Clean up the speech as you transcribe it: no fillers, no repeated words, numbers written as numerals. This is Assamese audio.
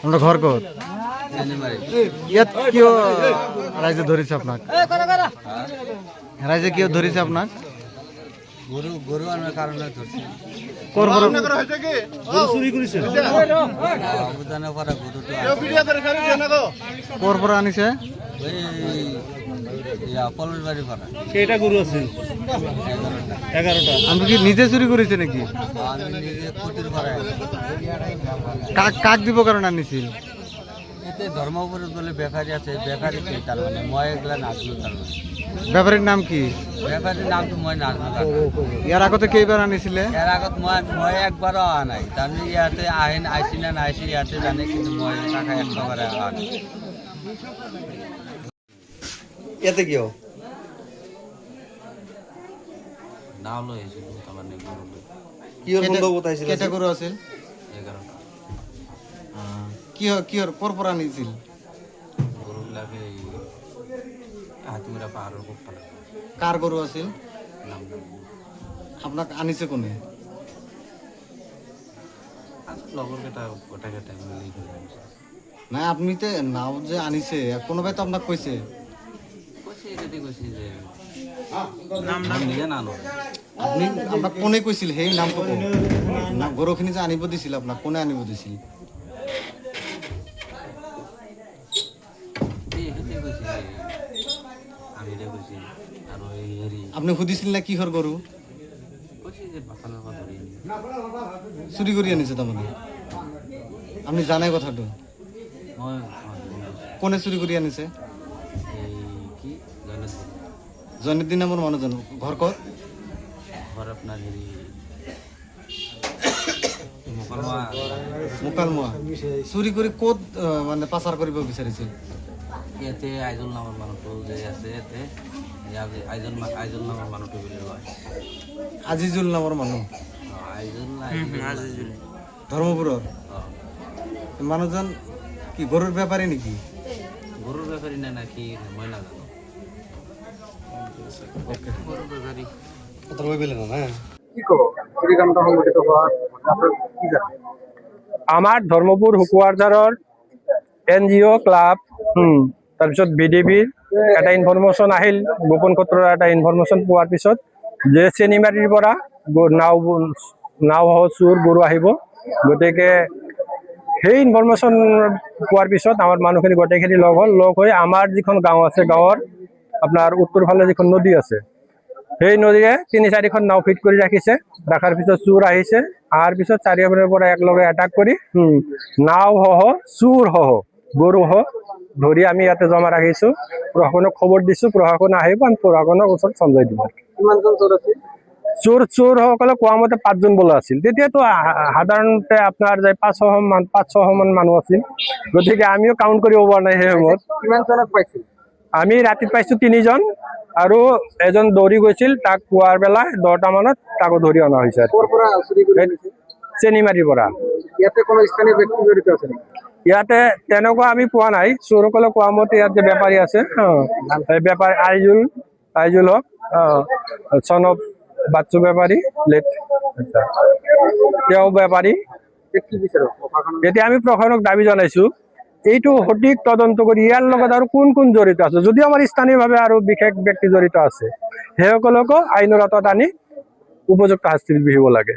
আপনার ঘর কত? ইয়াত কিয় রাইজে ধরেছে আপনার? রাইজে কিয় ধরেছে আপনার? গরু গরু আনার কারণে ধরছি। পর আনিছে সেটা গরু আছে 11টা। আমি কি নিজে চুরি করেছে নাকি? কাক দিব কারণ আনিছিল? এতে ধর্মপুর বলে ব্যাপারী আছে, ব্যাপারী তার মানে মই এগুলা নাচলো তার মানে। ব্যাপারীর নাম কি? ব্যাপারীর নাম তো মই নাচলো। এর আগতে কেইবার আনিছিলে? এর আগত মই একবারও আনা নাই, তার ইয়াতে আইন আইসি না আইসি ইয়াতে জানে, কিন্তু মই কাকা একবারে আনা। ইয়াতে কিয় নাও লই এসে আমার নেই গরু লই। কি ওর বন্ধ কোথায় ছিল? কেটা গরু আছিল? 11টা। কি ওর পর আনিছিল? গরু লাগে হাতিমেরা পাহাড়ের কোপা লাগে। কার গরু আছিল? নাম আপনাকে আনিছে কোনে? লগর কেটা গোটা কেটা মিলি করে। না আপনি তো নাও যে আনিছে কোনো ভাই তো আপনাকে কইছে? কইছে এটাতে কইছে যে নাম নিজে না নো। আপনি আপনাকে কোনে কইছিল হেই নাম তো কোন? না গরুখিনি যে আনিব দিছিল আপনাকে কোনে আনিব দিছিল? আপনি সুধিছিল না কিহর গরু? চুরি করে আনিছে তার মানে? আপনি জানাই কথাটো? কোনে চুরি করে আনিছে? জয়নুদ্দিন নামের মানুষ জানো? ঘর কর? মুকালমোয়া। চুরি করে ক'ত মানে পাচার কৰিব বিচাৰিছিল? ইয়াতে আইজল নামৰ মানুহটো যে আছে ইয়াতে, আইজল নামৰ মানুহটো বুলি কয়। আজিজুল নামৰ মানুহ? আজিজুল ধৰ্মপুৰৰ মানুহজন কি গৰুৰ বেপাৰী নেকি? গৰুৰ বেপাৰী নে নাকি মই নাজানো। গৰুৰ বেপাৰী আমাৰ ধৰ্মপুৰ হুকুৱাৰঝাৰৰ NGO ক্লাব তাৰপিছত BDBৰ এটা ইনফৰমেশ্যন আহিল, গোপন সূত্ৰৰ এটা ইনফৰমেশ্যন পোৱাৰ পিছত যে চেনিমাৰীৰ পৰা নাও চুৰ গৰু আহিব, গতিকে সেই ইনফৰমেশ্যন পোৱাৰ পিছত আমাৰ মানুহখিনি গোটেইখিনি লগ হ'ল। লগ হৈ আমাৰ যিখন গাঁও আছে, গাঁৱৰ আপোনাৰ উত্তৰ ফালে যিখন নদী আছে, সেই নদীৰে ৩-৪খন নাও ফিট কৰি ৰাখিছে। ৰখাৰ পিছত চোৰ আহিছে, অহাৰ পিছত চাৰিওফালৰ পৰা একলগে এটাক কৰি নাও সহ চোৰ সহ গৰু সহ ধৰি আমি ইয়াতে জমা ৰাখিছোঁ। প্ৰশাসনক খবৰ দিছোঁ, প্ৰশাসন আহিব, আমি প্ৰশাসনৰ ওচৰত চমজাই দিব। চোৰসকলে কোৱা মতে 5জন বোলা আছিল। তেতিয়াতো সাধাৰণতে আপোনাৰ যে 500 মান মানুহ আছিল, গতিকে আমিও কাউণ্ট কৰিব পৰা নাই সেই সময়ত। আমি ৰাতিত পাইছোঁ 3জন, আৰু এজন দৌৰি গৈছিল, তাক পুৱাৰ বেলা 10টা মানত তাকো ধৰি অনা হৈছে। চেনিমাৰীৰ পৰা। ইয়াতে তেনেকুৱা আমি পোৱা নাই। চোৰসকলে কোৱা মতে ইয়াত যে বেপাৰী আছে, বেপাৰী আইজুল হক, চনব বাচ্চু বেপাৰী, তেওঁ বেপাৰী। এতিয়া আমি প্ৰশাসনক দাবী জনাইছোঁ এইটো সঠিক তদন্ত কৰি ইয়াৰ লগত আৰু কোন কোন জড়িত আছে, যদিও আমাৰ স্থানীয়ভাৱে আৰু বিশেষ ব্যক্তি জড়িত আছে, সেইসকলকো আইনৰ আওতাত আনি উপযুক্ত শাস্তি বিহিব লাগে।